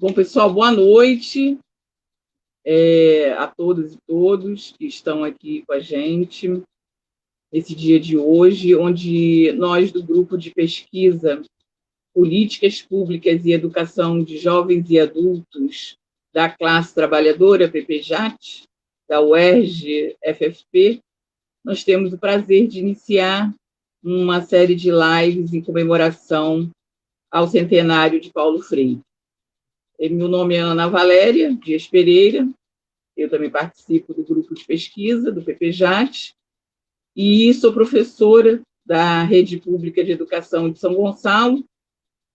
Bom, pessoal, boa noite a todas e todos que estão aqui com a gente nesse dia de hoje, onde nós, do Grupo de Pesquisa Políticas Públicas e Educação de Jovens e Adultos da Classe Trabalhadora, PPJAT, da UERJ-FFP, nós temos o prazer de iniciar uma série de lives em comemoração ao centenário de Paulo Freire. Meu nome é Ana Valéria Dias Pereira, eu também participo do grupo de pesquisa do PPJAT e sou professora da Rede Pública de Educação de São Gonçalo.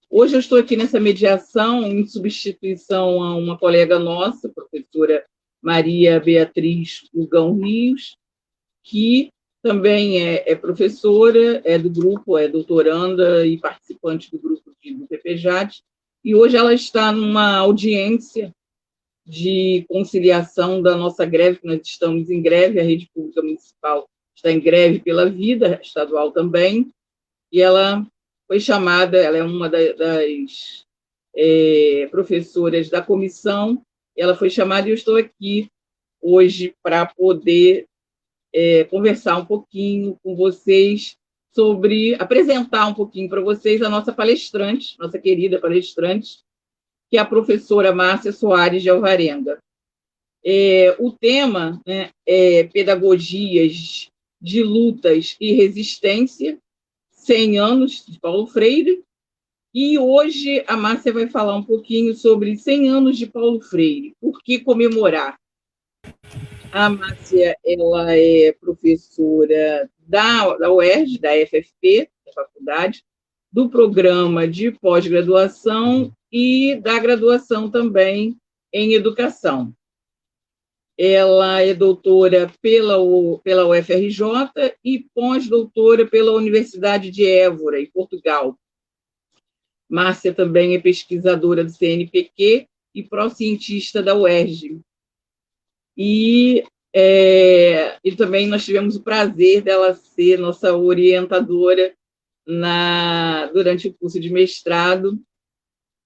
Hoje eu estou aqui nessa mediação em substituição a uma colega nossa, professora Maria Beatriz Lugão Rios, que também é professora, é do grupo, é doutoranda e participante do grupo do PPJAT, e hoje ela está numa audiência de conciliação da nossa greve, que nós estamos em greve, a Rede Pública Municipal está em greve pela vida, estadual também, e ela foi chamada, ela é uma das professoras da comissão, ela foi chamada e eu estou aqui hoje para poder conversar um pouquinho com vocês apresentar um pouquinho para vocês a nossa palestrante, nossa querida palestrante, que é a professora Márcia Soares de Alvarenga. O tema, né, é Pedagogias de Lutas e Resistência, 100 anos de Paulo Freire, e hoje a Márcia vai falar um pouquinho sobre 100 anos de Paulo Freire, por que comemorar? A Márcia, ela é professora da UERJ, da FFP, da faculdade, do programa de pós-graduação e da graduação também em educação. Ela é doutora pela UFRJ e pós-doutora pela Universidade de Évora, em Portugal. Márcia também é pesquisadora do CNPq e pró-cientista da UERJ. E também nós tivemos o prazer dela ser nossa orientadora durante o curso de mestrado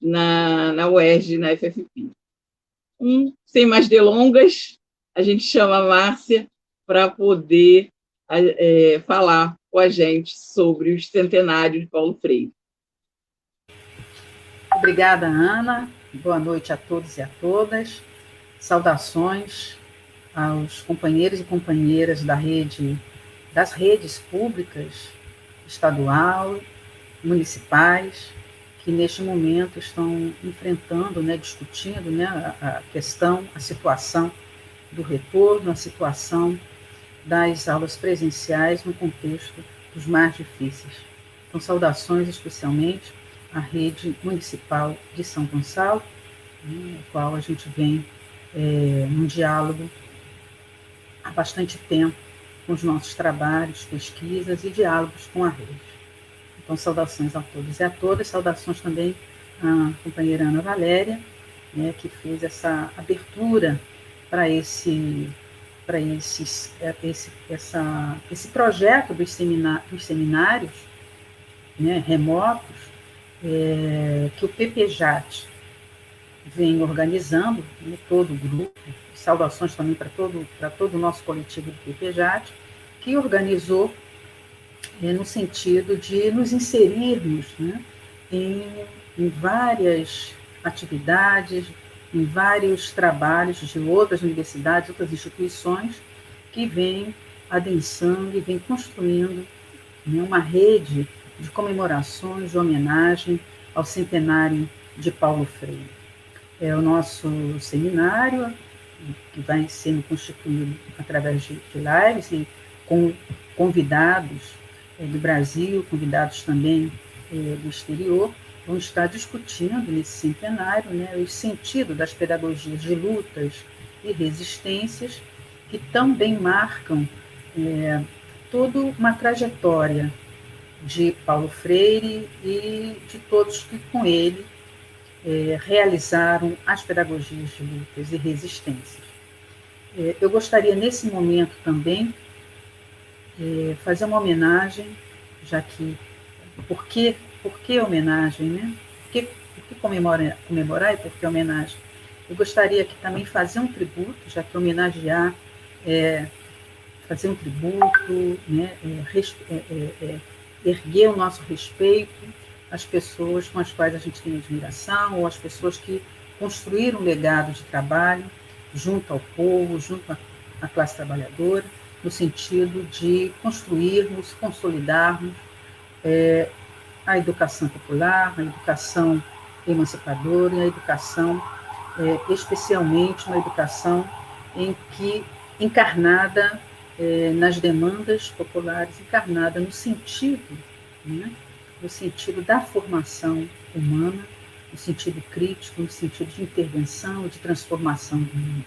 na UERJ, na FFP. Sem mais delongas, a gente chama a Márcia para poder falar com a gente sobre o centenário de Paulo Freire. Obrigada, Ana. Boa noite a todos e a todas. Saudações aos companheiros e companheiras das redes públicas, estadual, municipais, que neste momento estão enfrentando, discutindo a questão, a situação do retorno, a situação das aulas presenciais no contexto dos mais difíceis. Então, saudações especialmente à rede municipal de São Gonçalo, no qual a gente vem num diálogo há bastante tempo com os nossos trabalhos, pesquisas e diálogos com a rede. Então, saudações a todos e a todas, saudações também à companheira Ana Valéria, que fez essa abertura para esse projeto dos seminários remotos, que o PPJAT vem organizando, todo o grupo, saudações também para todo o nosso coletivo do PPJAT, que organizou no sentido de nos inserirmos em várias atividades, em vários trabalhos de outras universidades, outras instituições, que vêm adensando e vêm construindo uma rede de comemorações, de homenagem ao centenário de Paulo Freire. É o nosso seminário, que vai sendo constituído através de lives e com convidados do Brasil, convidados também do exterior, vão estar discutindo nesse centenário o sentido das pedagogias de lutas e resistências, que também marcam toda uma trajetória de Paulo Freire e de todos que com ele realizaram as pedagogias de lutas e resistências. Eu gostaria, nesse momento também, fazer uma homenagem, já que... Por que homenagem, Por que Por que comemorar e por que homenagem? Eu gostaria que também fazer um tributo, já que homenagear fazer um tributo, né, erguer o nosso respeito às pessoas com as quais a gente tem admiração, ou às pessoas que construíram um legado de trabalho junto ao povo, junto à classe trabalhadora, no sentido de construirmos, consolidarmos a educação popular, a educação emancipadora e a educação, especialmente uma educação em que encarnada nas demandas populares, encarnada no sentido, né, no sentido da formação humana, no sentido crítico, no sentido de intervenção, de transformação do mundo.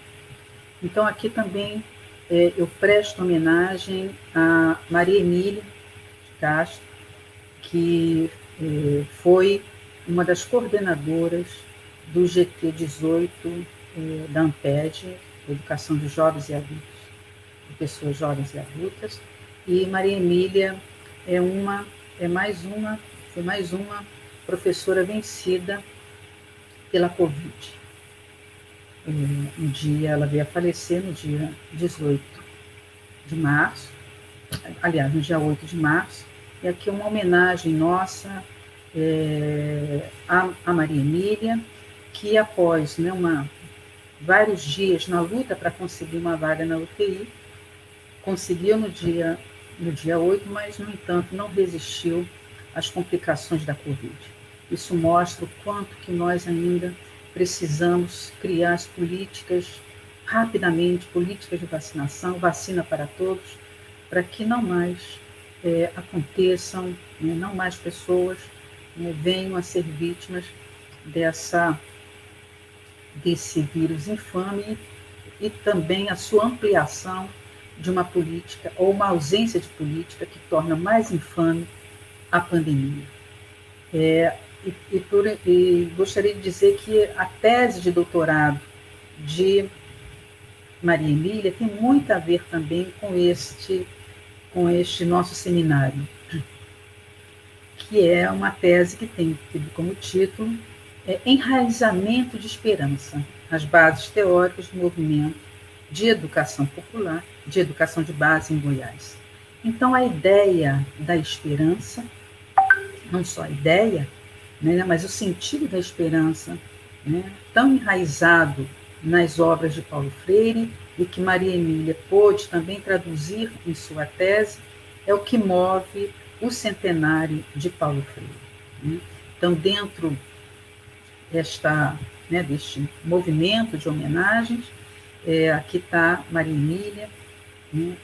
Então, aqui também eu presto homenagem a Maria Emília de Castro, que foi uma das coordenadoras do GT 18 da AMPED, Educação de Jovens e Adultos, de pessoas jovens e adultas, e Maria Emília foi mais uma professora vencida pela Covid. Um dia ela veio a falecer no dia 18 de março, aliás, no dia 8 de março, e aqui uma homenagem nossa a Maria Emília, que após vários dias na luta para conseguir uma vaga na UTI, conseguiu no dia 8, mas, no entanto, não resistiu às complicações da Covid. Isso mostra o quanto que nós ainda precisamos criar as políticas rapidamente, políticas de vacinação, vacina para todos, para que não mais aconteçam, não mais pessoas venham a ser vítimas desse vírus infame e também a sua ampliação de uma política ou uma ausência de política que torna mais infame a pandemia. E gostaria de dizer que a tese de doutorado de Maria Emília tem muito a ver também com este nosso seminário, que é uma tese que tem como título Enraizamento de Esperança, as bases teóricas do movimento de educação popular, de educação de base em Goiás. Então, a ideia da esperança, não só a ideia, mas o sentido da esperança, tão enraizado nas obras de Paulo Freire e que Maria Emília pôde também traduzir em sua tese, é o que move o centenário de Paulo Freire. Então, dentro deste movimento de homenagens, aqui está Maria Emília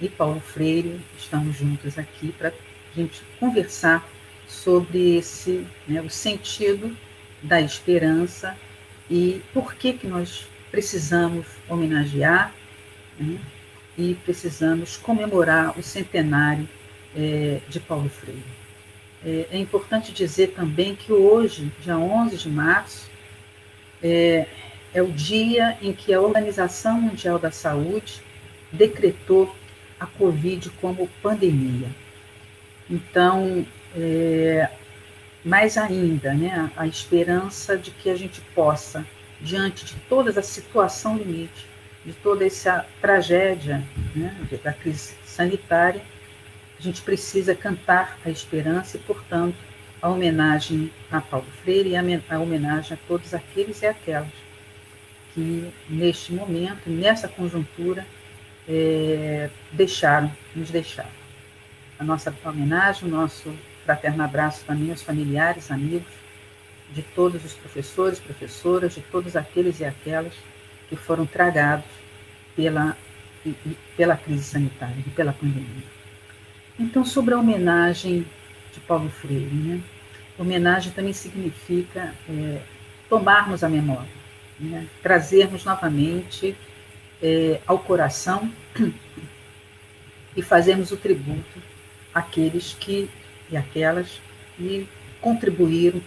e Paulo Freire, estamos juntos aqui para a gente conversar sobre o sentido da esperança e por que nós precisamos homenagear e precisamos comemorar o centenário de Paulo Freire. É importante dizer também que hoje, dia 11 de março, é o dia em que a Organização Mundial da Saúde decretou a Covid como pandemia. Então, mais ainda, a esperança de que a gente possa, diante de toda a situação limite, de toda essa tragédia da crise sanitária, a gente precisa cantar a esperança e, portanto, a homenagem a Paulo Freire e a homenagem a todos aqueles e aquelas que, neste momento, nessa conjuntura, nos deixaram. A nossa homenagem, o nosso fraterno abraço também aos familiares, amigos, de todos os professores, professoras, de todos aqueles e aquelas que foram tragados pela crise sanitária e pela pandemia. Então, sobre a homenagem de Paulo Freire, homenagem também significa tomarmos a memória, trazermos novamente ao coração e fazermos o tributo àqueles e aquelas que contribuíram,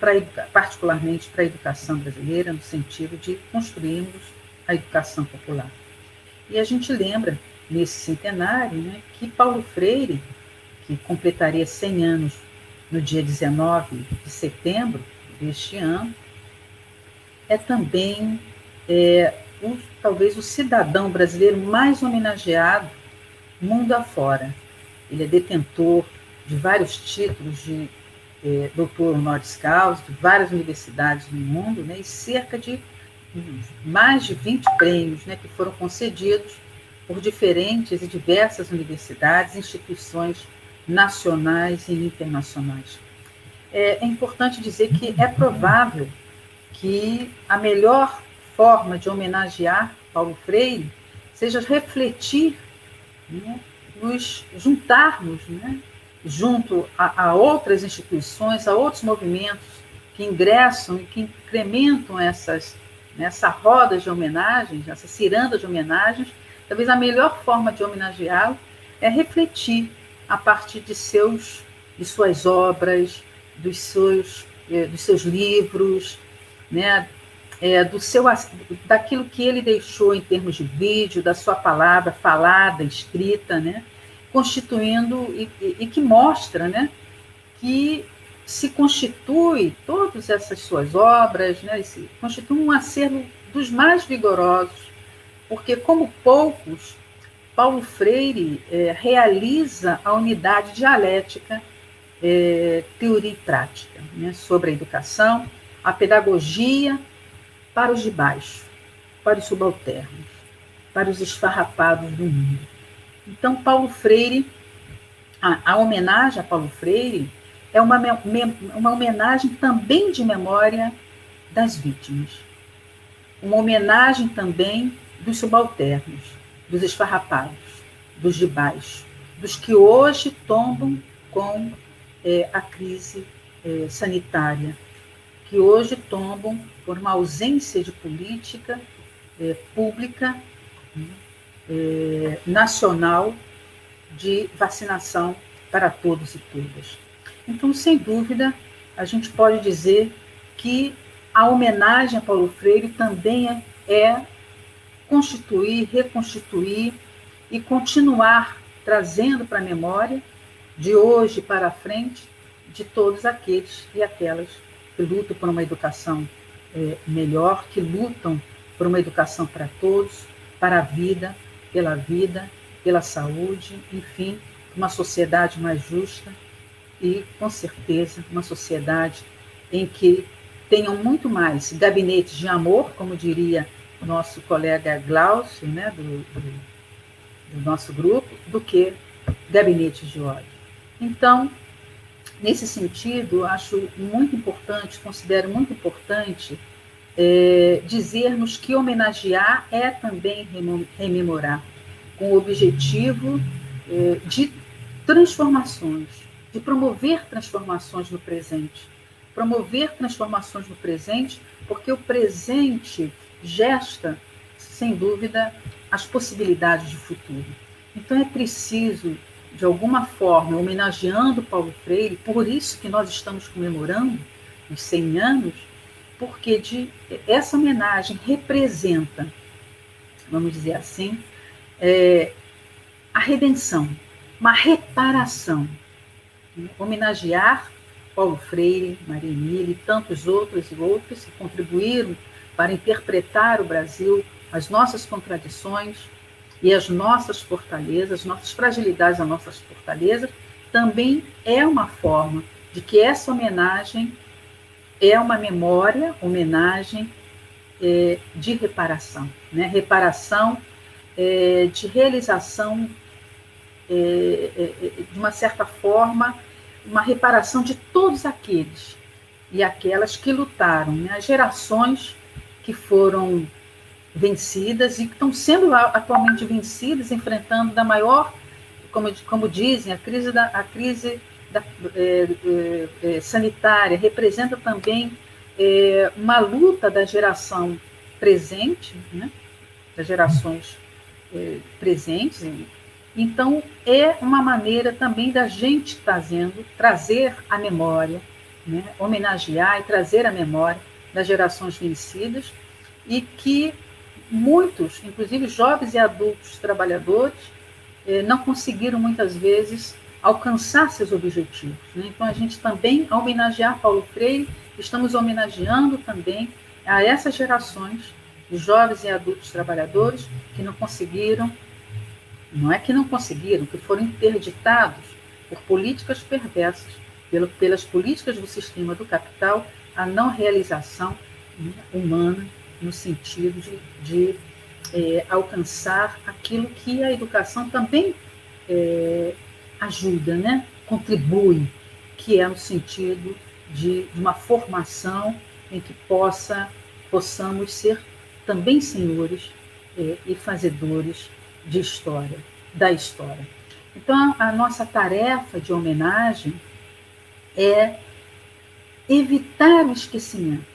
particularmente para a educação brasileira, no sentido de construirmos a educação popular. E a gente lembra, nesse centenário, que Paulo Freire, que completaria 100 anos no dia 19 de setembro deste ano, é também talvez o cidadão brasileiro mais homenageado mundo afora. Ele é detentor de vários títulos de doutor honoris causa, de várias universidades no mundo, né, e cerca de mais de 20 prêmios, né, que foram concedidos por diferentes e diversas universidades, instituições nacionais e internacionais. É importante dizer que é provável que a melhor forma de homenagear Paulo Freire seja refletir, né, nos juntarmos, né, junto a outras instituições, a outros movimentos que ingressam e que incrementam essa roda de homenagens, essa ciranda de homenagens. Talvez a melhor forma de homenageá-lo é refletir a partir de suas obras, dos seus livros, né, daquilo que ele deixou em termos de vídeo, da sua palavra falada, escrita, né, constituindo e que mostra, né, que se constitui, todas essas suas obras, né, se constitui um acervo dos mais vigorosos, porque, como poucos, Paulo Freire realiza a unidade dialética, teoria e prática, né, sobre a educação, a pedagogia para os de baixo, para os subalternos, para os esfarrapados do mundo. Então, Paulo Freire, a homenagem a Paulo Freire é uma homenagem também de memória das vítimas, uma homenagem também dos subalternos, dos esfarrapados, dos de baixo, dos que hoje tombam com a crise sanitária, que hoje tombam por uma ausência de política pública nacional de vacinação para todos e todas. Então, sem dúvida, a gente pode dizer que a homenagem a Paulo Freire também é constituir, reconstituir e continuar trazendo para a memória, de hoje para frente, de todos aqueles e aquelas que lutam por uma educação melhor, que lutam por uma educação para todos, para a vida, pela saúde, enfim, uma sociedade mais justa e, com certeza, uma sociedade em que tenham muito mais gabinetes de amor, como diria o nosso colega Glaucio, né, do nosso grupo, do que gabinetes de ódio. Então, nesse sentido, acho muito importante, considero muito importante dizermos que homenagear é também rememorar, com o objetivo de transformações, de promover transformações no presente. Promover transformações no presente, porque o presente gesta, sem dúvida, as possibilidades de futuro. Então é preciso, de alguma forma, homenageando Paulo Freire, por isso que nós estamos comemorando os 100 anos, porque essa homenagem representa, vamos dizer assim, a redenção, uma reparação. Homenagear Paulo Freire, Maria Emília e tantos outros e outros que contribuíram para interpretar o Brasil, as nossas contradições e as nossas fortalezas, as nossas fragilidades, as nossas fortalezas, também é uma forma de que essa homenagem é uma memória, homenagem de reparação, né? Reparação de realização, de uma certa forma, uma reparação de todos aqueles e aquelas que lutaram, né? As gerações que foram vencidas e que estão sendo atualmente vencidas, enfrentando da maior, como dizem, a crise sanitária, representa também uma luta da geração presente, né? Das gerações presentes. Então, é uma maneira também da gente trazer a memória, né? Homenagear e trazer a memória das gerações vencidas e que muitos, inclusive jovens e adultos trabalhadores, não conseguiram muitas vezes alcançar seus objetivos, né? Então, a gente também, ao homenagear Paulo Freire, estamos homenageando também a essas gerações de jovens e adultos trabalhadores que não conseguiram, não é que não conseguiram, que foram interditados por políticas perversas, pelas políticas do sistema do capital, a não realização humana no sentido de alcançar aquilo que a educação também ajuda, né? Contribui, que é no sentido de uma formação em que possamos ser também senhores e fazedores de história, da história. Então, a nossa tarefa de homenagem é evitar o esquecimento.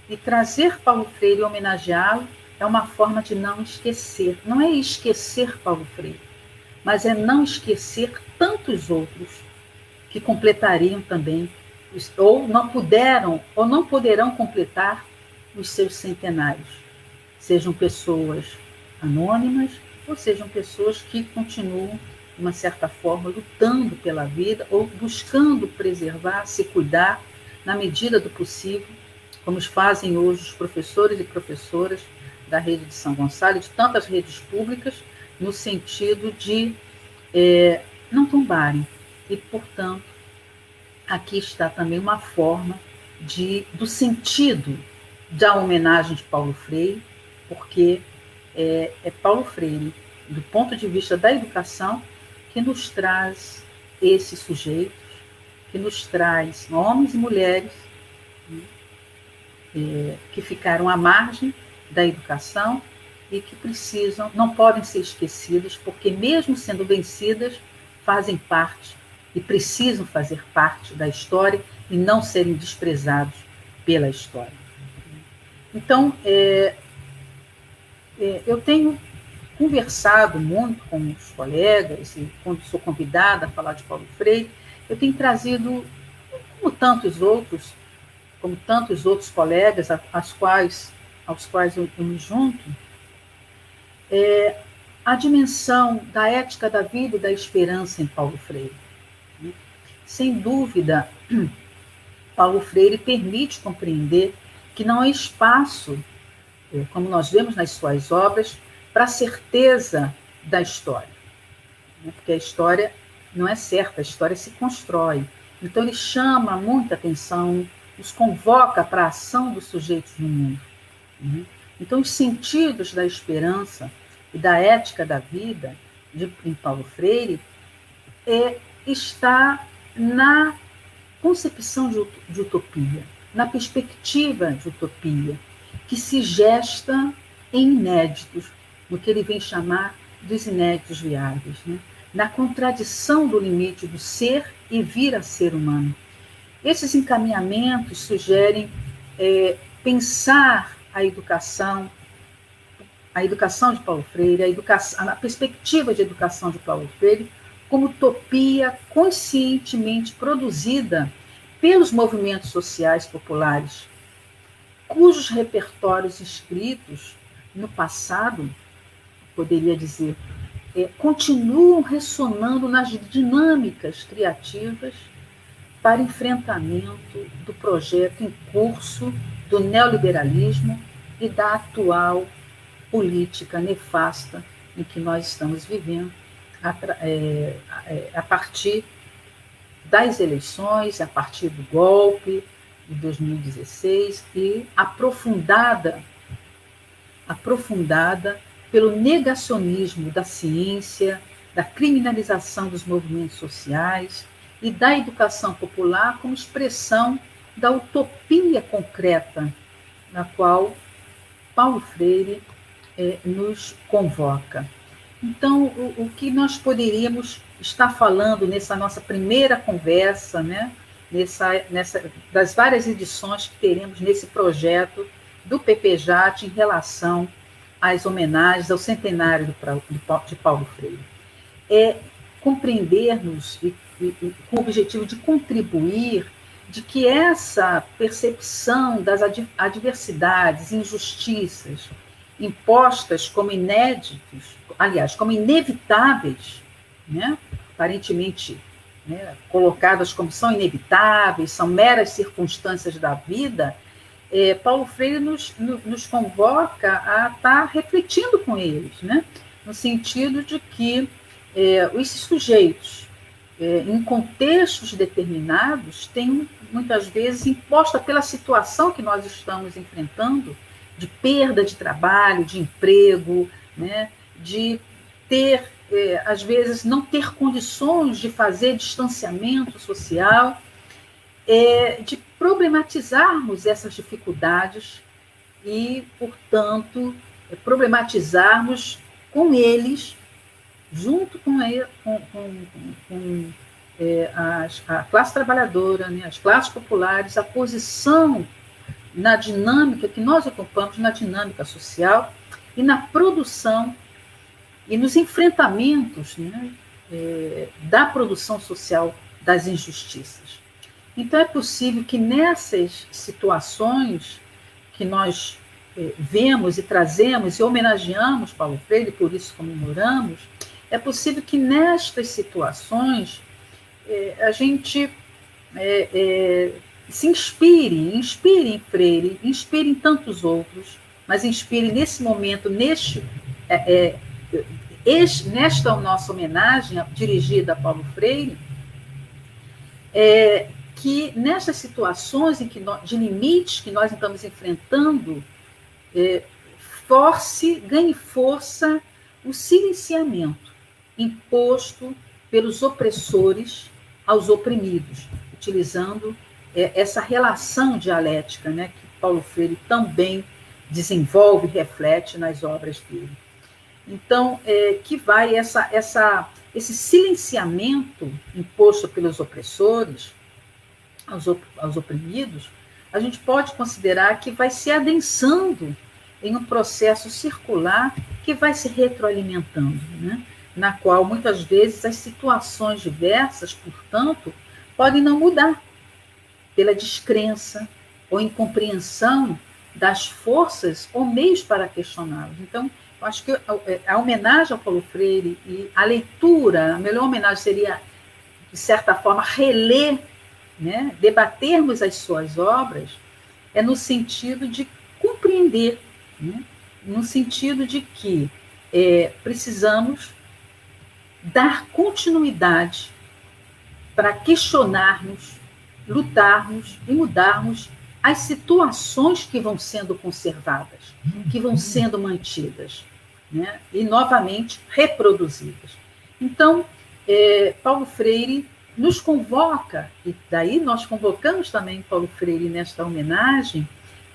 E trazer Paulo Freire e homenageá-lo é uma forma de não esquecer. Não é esquecer Paulo Freire, mas é não esquecer tantos outros que completariam também, ou não puderam, ou não poderão completar os seus centenários. Sejam pessoas anônimas, ou sejam pessoas que continuam, de uma certa forma, lutando pela vida, ou buscando preservar, se cuidar, na medida do possível, como fazem hoje os professores e professoras da rede de São Gonçalo, de tantas redes públicas, no sentido de não tombarem. E, portanto, aqui está também uma forma do sentido da homenagem de Paulo Freire, porque é Paulo Freire, do ponto de vista da educação, que nos traz esses sujeitos, que nos traz homens e mulheres que ficaram à margem da educação e que precisam, não podem ser esquecidas, porque mesmo sendo vencidas, fazem parte e precisam fazer parte da história e não serem desprezados pela história. Então, eu tenho conversado muito com os colegas, e quando sou convidada a falar de Paulo Freire, eu tenho trazido, como tantos outros colegas aos quais eu me junto, a dimensão da ética da vida e da esperança em Paulo Freire. Sem dúvida, Paulo Freire permite compreender que não há espaço, como nós vemos nas suas obras, para a certeza da história. Porque a história não é certa, a história se constrói. Então, ele chama muita atenção, nos convoca para a ação dos sujeitos no mundo. Então, os sentidos da esperança e da ética da vida em Paulo Freire está na concepção de utopia, na perspectiva de utopia, que se gesta em inéditos, no que ele vem chamar dos inéditos viáveis, na contradição do limite do ser e vir a ser humano. Esses encaminhamentos sugerem pensar a educação de Paulo Freire, a perspectiva de educação de Paulo Freire, como utopia conscientemente produzida pelos movimentos sociais populares, cujos repertórios escritos no passado, poderia dizer, continuam ressonando nas dinâmicas criativas para enfrentamento do projeto em curso do neoliberalismo e da atual política nefasta em que nós estamos vivendo, a partir das eleições, a partir do golpe de 2016 e aprofundada pelo negacionismo da ciência, da criminalização dos movimentos sociais e da educação popular como expressão da utopia concreta na qual Paulo Freire nos convoca. Então, o que nós poderíamos estar falando nessa nossa primeira conversa, das várias edições que teremos nesse projeto do PPJAT em relação às homenagens ao centenário de Paulo Freire? É compreendermos com o objetivo de contribuir de que essa percepção das adversidades, injustiças, impostas como inéditos, aliás, como inevitáveis, aparentemente colocadas como são inevitáveis, são meras circunstâncias da vida, Paulo Freire nos convoca a estar refletindo com eles, né? No sentido de que esses sujeitos, em contextos determinados, têm, muitas vezes, imposta pela situação que nós estamos enfrentando, de perda de trabalho, de emprego, né? De ter, às vezes, não ter condições de fazer distanciamento social, de problematizarmos essas dificuldades e, portanto, problematizarmos com eles, junto com a classe trabalhadora, né, as classes populares, a posição na dinâmica que nós ocupamos, na dinâmica social e na produção e nos enfrentamentos, né, da produção social das injustiças. Então, é possível que nessas situações que nós vemos e trazemos e homenageamos Paulo Freire, por isso comemoramos, é possível que nestas situações a gente se inspire em Freire, inspire em tantos outros, mas inspire nesse momento, nesta nossa homenagem dirigida a Paulo Freire, que nessas situações de limites que nós estamos enfrentando, ganhe força o silenciamento imposto pelos opressores aos oprimidos, utilizando essa relação dialética, né, que Paulo Freire também desenvolve e reflete nas obras dele. Então, que vai esse silenciamento imposto pelos opressores aos oprimidos, a gente pode considerar que vai se adensando em um processo circular que vai se retroalimentando, né? Na qual, muitas vezes, as situações diversas, portanto, podem não mudar pela descrença ou incompreensão das forças ou meios para questioná-los. Então, eu acho que a homenagem ao Paulo Freire e a leitura, a melhor homenagem seria, de certa forma, reler, né, debatermos as suas obras, no sentido de compreender, né, no sentido de que precisamos dar continuidade para questionarmos, lutarmos e mudarmos as situações que vão sendo conservadas, que vão sendo mantidas, né, e novamente reproduzidas. Então, Paulo Freire nos convoca, e daí nós convocamos também Paulo Freire nesta homenagem,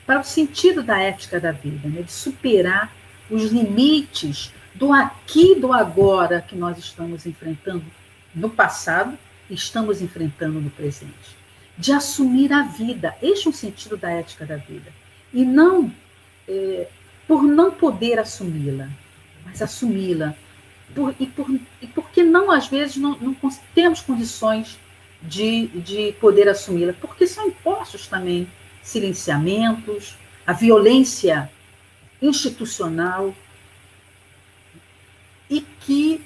para o sentido da ética da vida, né, de superar os limites do aqui e do agora que nós estamos enfrentando no passado e estamos enfrentando no presente. De assumir a vida, este é o sentido da ética da vida. E não por não poder assumi-la, mas assumi-la. Porque não, às vezes, não temos condições de poder assumi-la, porque são impostos também silenciamentos, a violência institucional, e que,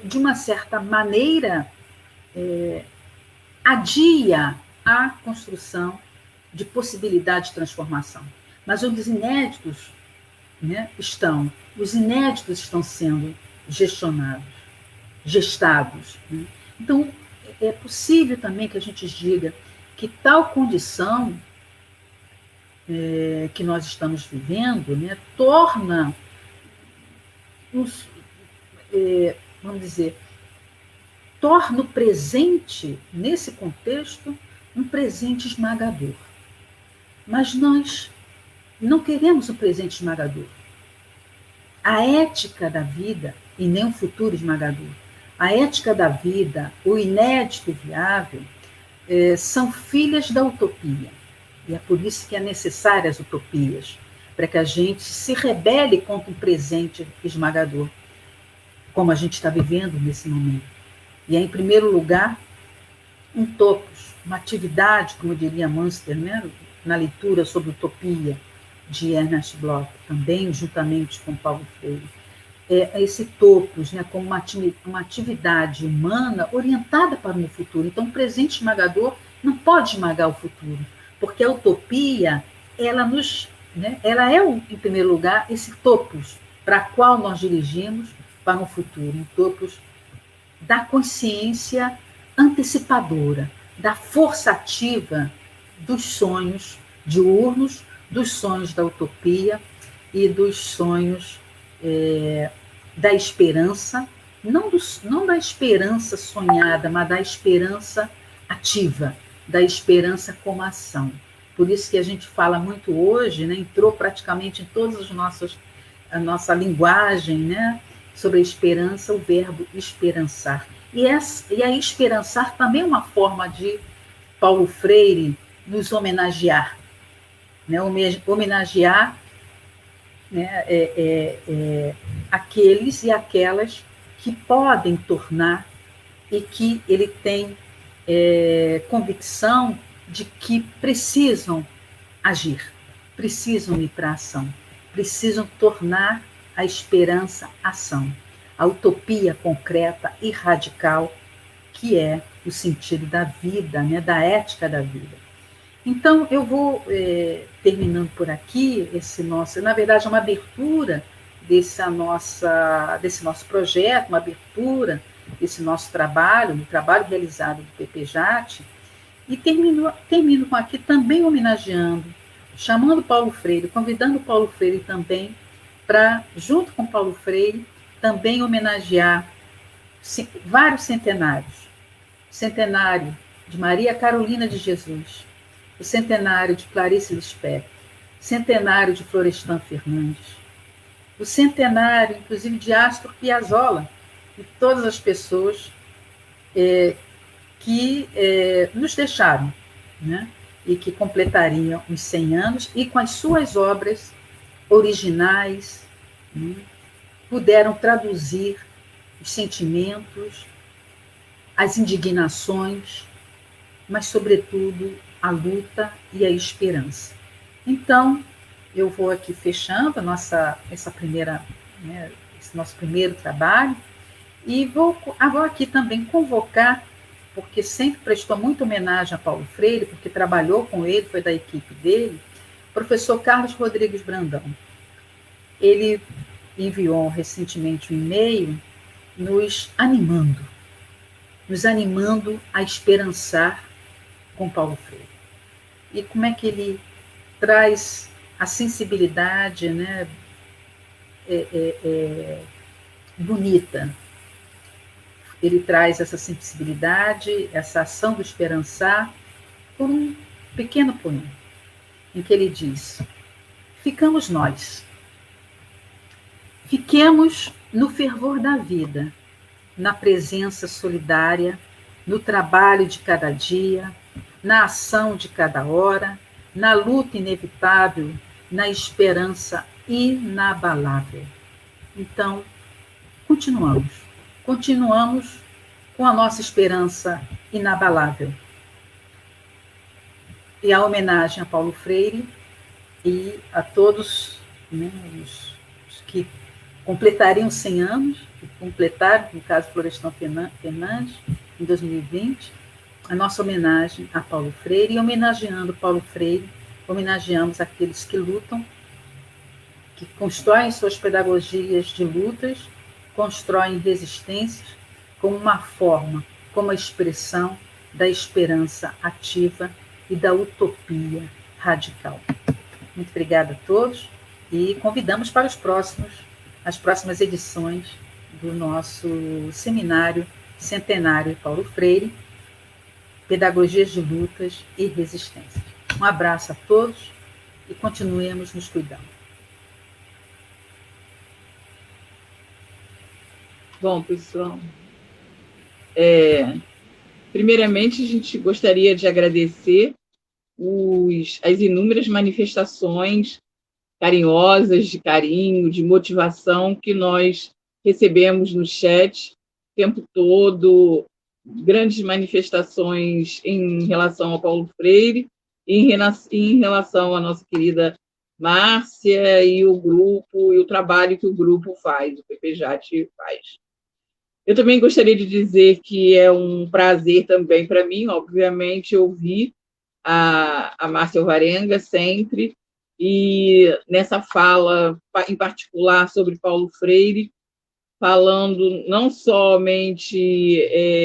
de uma certa maneira, adia a construção de possibilidade de transformação. Mas os inéditos, né, os inéditos estão sendo gestados. Né? Então, é possível também que a gente diga que tal condição que nós estamos vivendo, né, torna o presente, nesse contexto, um presente esmagador. Mas nós não queremos um presente esmagador. A ética da vida, e nem um futuro esmagador, a ética da vida, o inédito e viável, são filhas da utopia. E é por isso que é necessárias as utopias, para que a gente se rebele contra um presente esmagador, como a gente está vivendo nesse momento. E é, em primeiro lugar, um topos, uma atividade, como diria Munster, né, na leitura sobre utopia de Ernest Bloch, também juntamente com Paulo Freire. Esse topos, né, como uma atividade humana orientada para um futuro. Então, o presente esmagador não pode esmagar o futuro, porque a utopia ela é, em primeiro lugar, esse topos para qual nós dirigimos para um futuro, um topos da consciência antecipadora, da força ativa dos sonhos diurnos, dos sonhos da utopia e dos sonhos da esperança, não da esperança sonhada, mas da esperança ativa, da esperança como ação. Por isso que a gente fala muito hoje, né, entrou praticamente em todas a nossa linguagem, né, sobre a esperança, o verbo esperançar. E a esperançar também é uma forma de Paulo Freire nos homenagear, né, homenagear, né, aqueles e aquelas que podem tornar e que ele tem convicção de que precisam agir, precisam ir para a ação, precisam tornar a esperança ação, a utopia concreta e radical, que é o sentido da vida, né, da ética da vida. Então, eu vou terminando por aqui na verdade, uma abertura desse nosso projeto, uma abertura desse nosso trabalho, do trabalho realizado do PPJAT, e termino com aqui também homenageando, chamando Paulo Freire, convidando Paulo Freire também para, junto com Paulo Freire, também homenagear vários centenários. O centenário de Maria Carolina de Jesus, o centenário de Clarice Lispector, o centenário de Florestan Fernandes, o centenário, inclusive, de Astor Piazzolla, e todas as pessoas que nos deixaram, né? E que completariam os 100 anos, e com as suas obras originais, né, puderam traduzir os sentimentos, as indignações, mas, sobretudo, a luta e a esperança. Então, eu vou aqui fechando esse nosso primeiro trabalho, e vou aqui também convocar, porque sempre prestou muita homenagem a Paulo Freire, porque trabalhou com ele, foi da equipe dele, o professor Carlos Rodrigues Brandão. Ele enviou recentemente um e-mail nos animando a esperançar com Paulo Freire. E como é que ele traz a sensibilidade, né, bonita. Ele traz essa sensibilidade, essa ação do esperançar, por um pequeno poema, em que ele diz: ficamos nós. Fiquemos no fervor da vida, na presença solidária, no trabalho de cada dia, na ação de cada hora, na luta inevitável, na esperança inabalável. Então, continuamos com a nossa esperança inabalável. E a homenagem a Paulo Freire e a todos, né, os que completariam 100 anos, que completaram, no caso, Florestan Fernandes, em 2020, a nossa homenagem a Paulo Freire. E homenageando Paulo Freire, homenageamos aqueles que lutam, que constroem suas pedagogias de lutas, constroem resistências como uma forma, como a expressão da esperança ativa e da utopia radical. Muito obrigada a todos e convidamos para as próximas edições do nosso seminário centenário Paulo Freire, Pedagogias de Lutas e Resistências. Um abraço a todos e continuemos nos cuidando. Bom, pessoal, primeiramente a gente gostaria de agradecer as inúmeras manifestações carinhosas, de carinho, de motivação que nós recebemos no chat o tempo todo, grandes manifestações em relação ao Paulo Freire, em relação à nossa querida Márcia e o grupo, e o trabalho que o grupo faz, o PPJAT faz. Eu também gostaria de dizer que é um prazer também para mim, obviamente, ouvir a Márcia Alvarenga sempre, e nessa fala, em particular, sobre Paulo Freire, falando não somente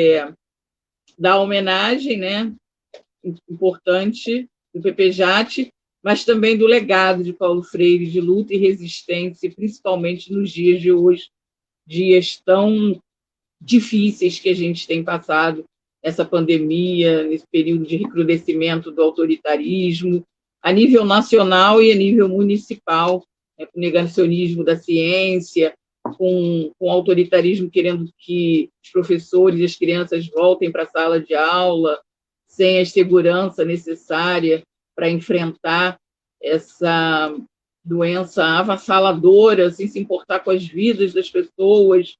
da homenagem, né, importante do PPJAT, mas também do legado de Paulo Freire, de luta e resistência, principalmente nos dias de hoje, dias tão difíceis que a gente tem passado, essa pandemia, nesse período de recrudescimento do autoritarismo, a nível nacional e a nível municipal, com o negacionismo da ciência, com o autoritarismo querendo que os professores e as crianças voltem para a sala de aula sem a segurança necessária para enfrentar essa doença avassaladora, sem se importar com as vidas das pessoas,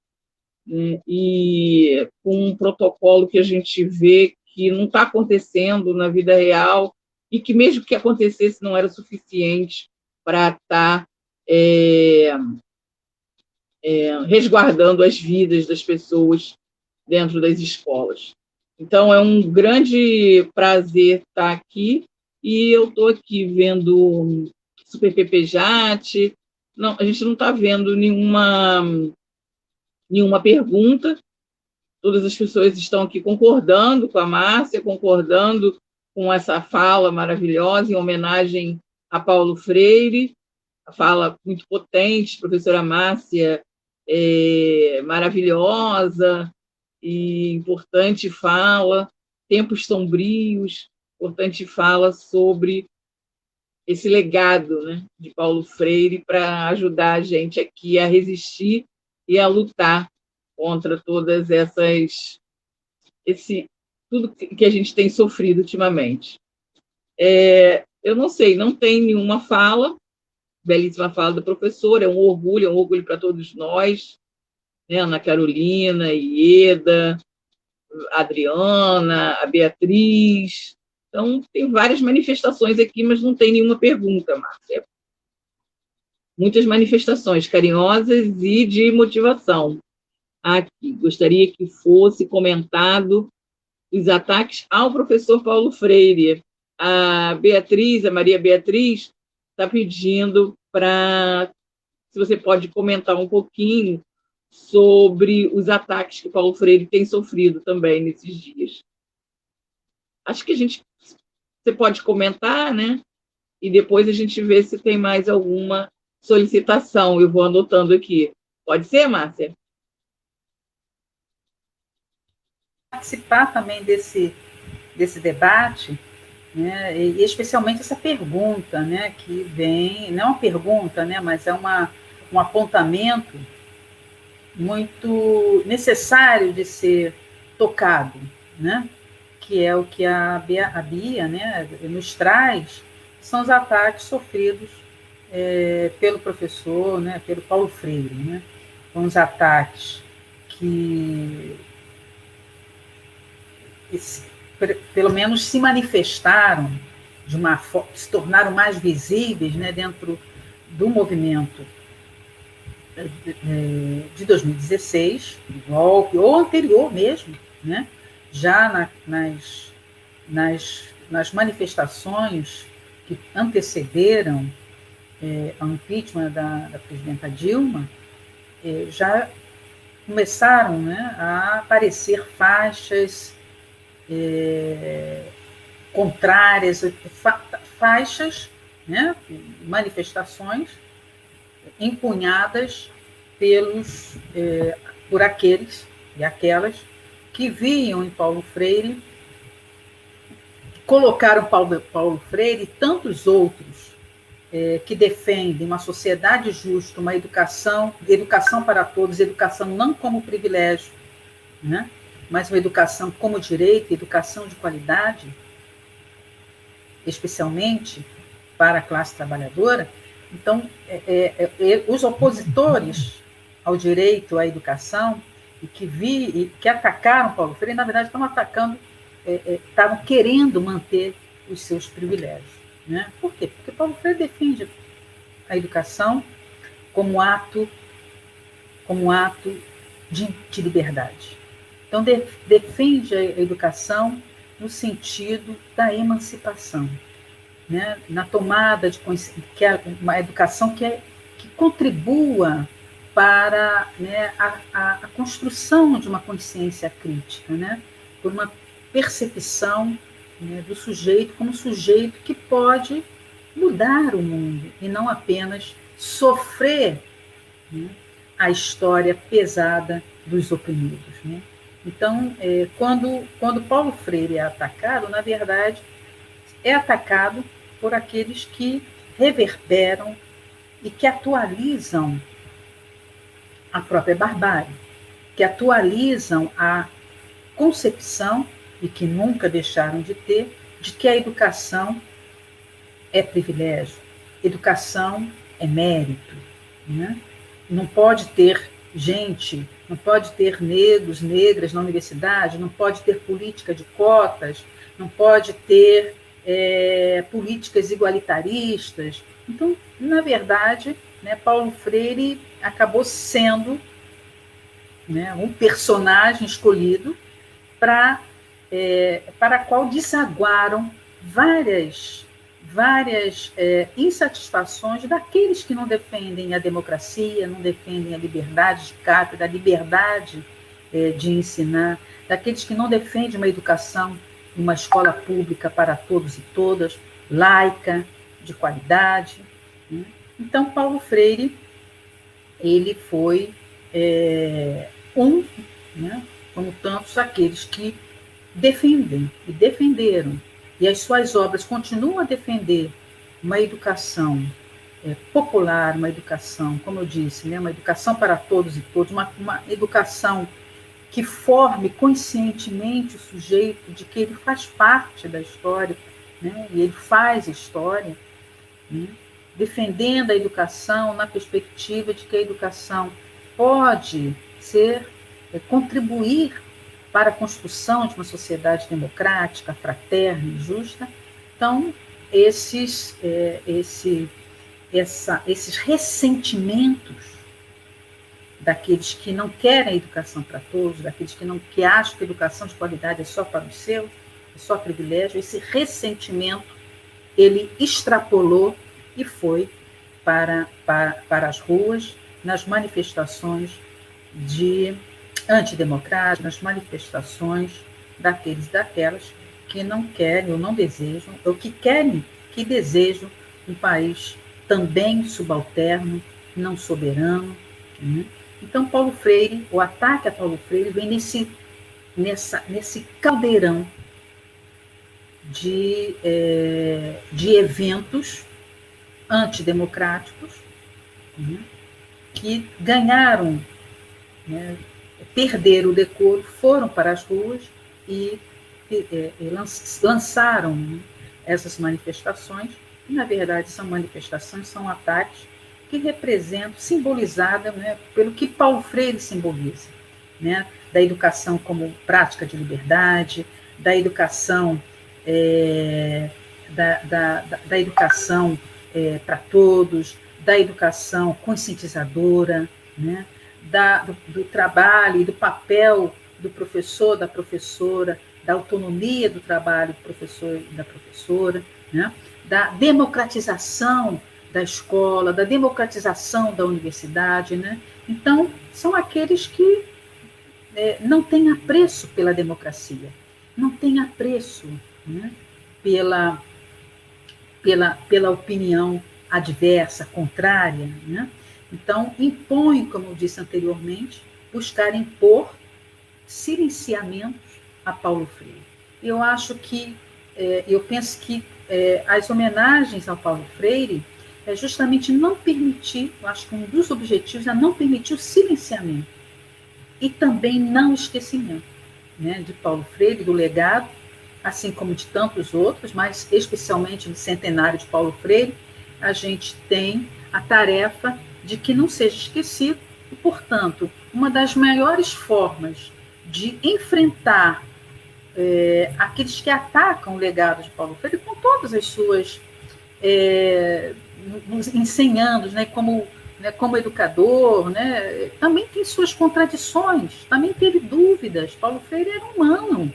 né? E com um protocolo que a gente vê que não está acontecendo na vida real e que, mesmo que acontecesse, não era suficiente para estar resguardando as vidas das pessoas dentro das escolas. Então, é um grande prazer estar aqui, e eu estou aqui vendo Super PPJAT. Não, a gente não está vendo nenhuma pergunta, todas as pessoas estão aqui concordando com a Márcia, concordando com essa fala maravilhosa em homenagem a Paulo Freire, a fala muito potente, professora Márcia, maravilhosa e importante fala, tempos sombrios, importante fala sobre esse legado, né, de Paulo Freire para ajudar a gente aqui a resistir e a lutar contra todas tudo que a gente tem sofrido ultimamente. Eu não sei, não tem nenhuma fala, belíssima fala da professora, é um orgulho para todos nós, né? Ana Carolina, Ieda, a Adriana, a Beatriz. Então, tem várias manifestações aqui, mas não tem nenhuma pergunta, Márcia. Muitas manifestações carinhosas e de motivação. Aqui, gostaria que fosse comentado os ataques ao professor Paulo Freire. A Maria Beatriz, está pedindo se você pode comentar um pouquinho sobre os ataques que Paulo Freire tem sofrido também nesses dias. Acho que você pode comentar, né? E depois a gente vê se tem mais alguma solicitação. Eu vou anotando aqui. Pode ser, Márcia? Participar também desse debate, né, e especialmente essa pergunta, né, que vem, não é uma pergunta, né, mas é um apontamento muito necessário de ser tocado, né, que é o que a Bia, né, nos traz, são os ataques sofridos pelo professor, né, pelo Paulo Freire, né, são os ataques que pelo menos se manifestaram se tornaram mais visíveis, né, dentro do movimento de 2016, do golpe, ou anterior mesmo, né, já nas manifestações que antecederam ao impeachment da presidenta Dilma, já começaram, né, a aparecer faixas contrárias, faixas, né, manifestações empunhadas por aqueles e aquelas que viam em Paulo Freire, colocaram Paulo Freire e tantos outros que defendem uma sociedade justa, uma educação para todos, educação não como privilégio, né, mas uma educação como direito, educação de qualidade, especialmente para a classe trabalhadora. Então, os opositores ao direito à educação e que atacaram Paulo Freire, na verdade, estavam querendo manter os seus privilégios, né? Por quê? Porque Paulo Freire defende a educação como ato de liberdade. Então, defende a educação no sentido da emancipação. né, na tomada de consciência, que é uma educação que contribua para, né, a construção de uma consciência crítica, né, por uma percepção, né, do sujeito como sujeito que pode mudar o mundo e não apenas sofrer, né, a história pesada dos oprimidos, né? Então, quando Paulo Freire é atacado, na verdade, é atacado por aqueles que reverberam e que atualizam a própria barbárie, que atualizam a concepção, e que nunca deixaram de ter, de que a educação é privilégio, educação é mérito, né? Não pode ter gente, não pode ter negros, negras na universidade, não pode ter política de cotas, não pode ter políticas igualitaristas. Então, na verdade, né, Paulo Freire acabou sendo, né, um personagem escolhido para a qual desaguaram várias insatisfações daqueles que não defendem a democracia, não defendem a liberdade de cátedra, a liberdade de ensinar, daqueles que não defendem uma educação, uma escola pública para todos e todas, laica, de qualidade, né? Então, Paulo Freire, ele foi né, como tantos aqueles que defendem e defenderam, e as suas obras continuam a defender uma educação popular, uma educação, como eu disse, né, uma educação para todos e todos, uma educação que forme conscientemente o sujeito de que ele faz parte da história, né, e ele faz história, né, defendendo a educação na perspectiva de que a educação pode contribuir para a construção de uma sociedade democrática, fraterna e justa. Então, esses ressentimentos daqueles que não querem a educação para todos, daqueles que acham que a educação de qualidade é só para os seus, é só privilégio, esse ressentimento, ele extrapolou e foi para as ruas, nas manifestações antidemocráticas, nas manifestações daqueles e daquelas que não querem ou não desejam, ou que desejam um país também subalterno, não soberano, né? Então, Paulo Freire, o ataque a Paulo Freire vem nesse caldeirão de eventos antidemocráticos, né, que ganharam, né, perderam o decoro, foram para as ruas e lançaram, né, essas manifestações. E, na verdade, são manifestações, são ataques que representam, simbolizadas, né, pelo que Paulo Freire simboliza, né, da educação como prática de liberdade, da educação da educação para todos, da educação conscientizadora, né, do trabalho e do papel do professor, da professora, da autonomia do trabalho do professor e da professora, né, da democratização da escola, da democratização da universidade, né? Então, são aqueles que não têm apreço pela democracia, não têm apreço, né, pela opinião adversa, contrária, né? Então, impõe, como eu disse anteriormente, buscar impor silenciamentos a Paulo Freire. Eu penso que as homenagens ao Paulo Freire é justamente não permitir, eu acho que um dos objetivos é não permitir o silenciamento e também não o esquecimento, né, de Paulo Freire, do legado, assim como de tantos outros, mas especialmente no centenário de Paulo Freire, a gente tem a tarefa de que não seja esquecido e, portanto, uma das maiores formas de enfrentar aqueles que atacam o legado de Paulo Freire, com todas as suas ensinando, né, como educador, né, também tem suas contradições, também teve dúvidas. Paulo Freire era humano.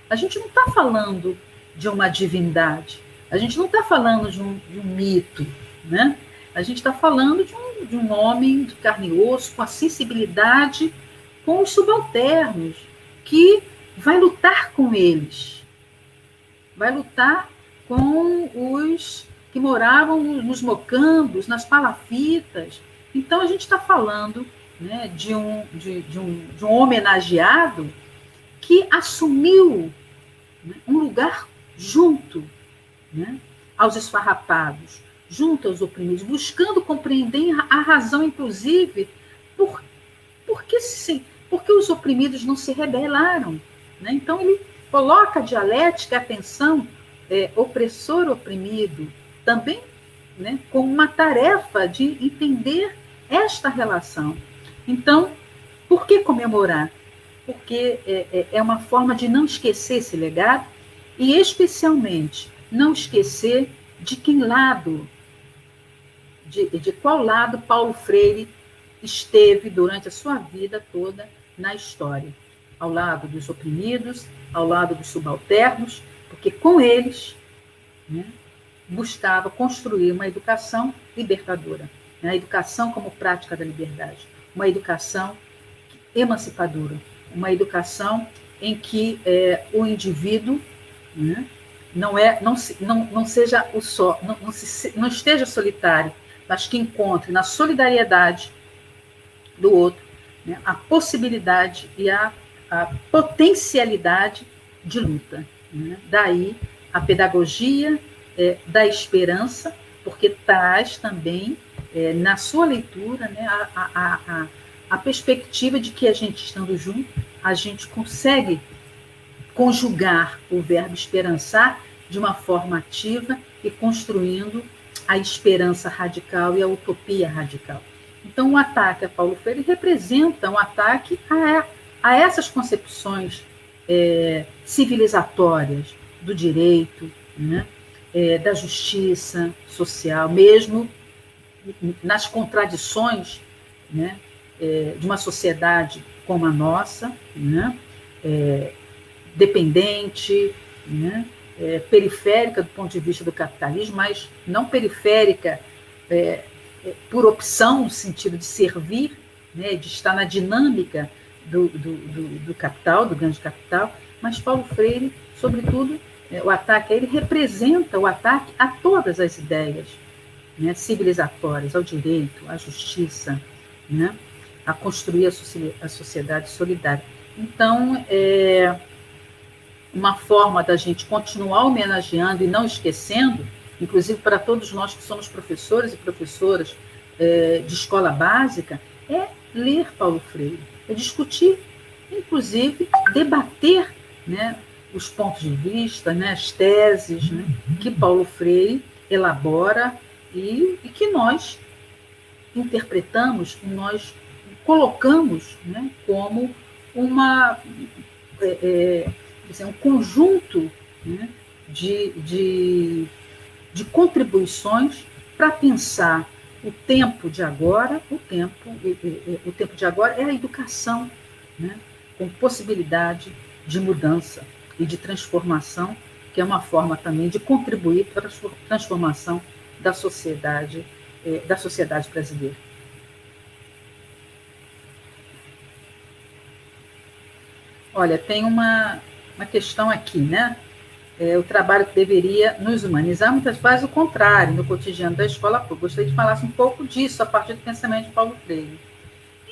A gente não está falando de uma divindade, A gente não está falando de um mito, né? A gente está falando de um homem de carne e osso, com a sensibilidade com os subalternos, que vai lutar com eles, vai lutar com os que moravam nos mocambos, nas palafitas. Então, a gente está falando, né, de um homenageado que assumiu, né, um lugar junto, né, aos esfarrapados, junto aos oprimidos, buscando compreender a razão, inclusive, porque os oprimidos não se rebelaram. Né? Então, ele coloca a dialética, a tensão, opressor-oprimido, também, né, como uma tarefa de entender esta relação. Então, por que comemorar? Porque é uma forma de não esquecer esse legado e, especialmente, não esquecer de qual lado Paulo Freire esteve durante a sua vida toda na história. Ao lado dos oprimidos, ao lado dos subalternos, porque com eles, né, buscava construir uma educação libertadora, né, a educação como prática da liberdade, uma educação emancipadora, uma educação em que o indivíduo, né, não seja não esteja solitário, mas que encontre na solidariedade do outro, né, a possibilidade e a potencialidade de luta. Né? Daí a pedagogia da esperança, porque traz também na sua leitura, né, a perspectiva de que a gente estando junto, a gente consegue conjugar o verbo esperançar de uma forma ativa e construindo a esperança radical e a utopia radical. Então, o ataque a Paulo Freire representa um ataque a essas concepções civilizatórias do direito, né, da justiça social, mesmo nas contradições, né, de uma sociedade como a nossa, né, dependente, né, periférica do ponto de vista do capitalismo, mas não periférica por opção, no sentido de servir, né, de estar na dinâmica do capital, do grande capital, mas Paulo Freire, sobretudo, o ataque a ele representa o ataque a todas as ideias, né, civilizatórias, ao direito, à justiça, né, a construir a sociedade solidária. Então, uma forma da gente continuar homenageando e não esquecendo, inclusive para todos nós que somos professores e professoras de escola básica, é ler Paulo Freire, é discutir, inclusive debater, né, os pontos de vista, né, as teses, né, que Paulo Freire elabora e que nós interpretamos, nós colocamos, né, como um conjunto, né, de contribuições para pensar o tempo de agora. O tempo de agora é a educação, né, com possibilidade de mudança e de transformação, que é uma forma também de contribuir para a transformação da sociedade brasileira. Olha, tem uma questão aqui, né? O trabalho que deveria nos humanizar, muitas vezes o contrário, no cotidiano da escola pública. Gostaria de falar um pouco disso a partir do pensamento de Paulo Freire.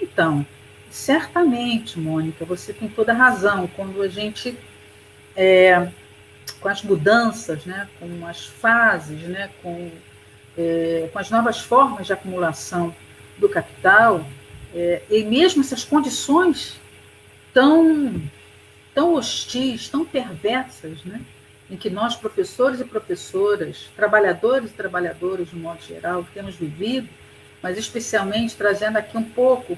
Então, certamente, Mônica, você tem toda a razão. Quando a gente, com as mudanças, né, com as fases, né, com as novas formas de acumulação do capital, e mesmo essas condições tão hostis, tão perversas, né, em que nós, professores e professoras, trabalhadores e trabalhadoras, de modo geral, temos vivido, mas especialmente trazendo aqui um pouco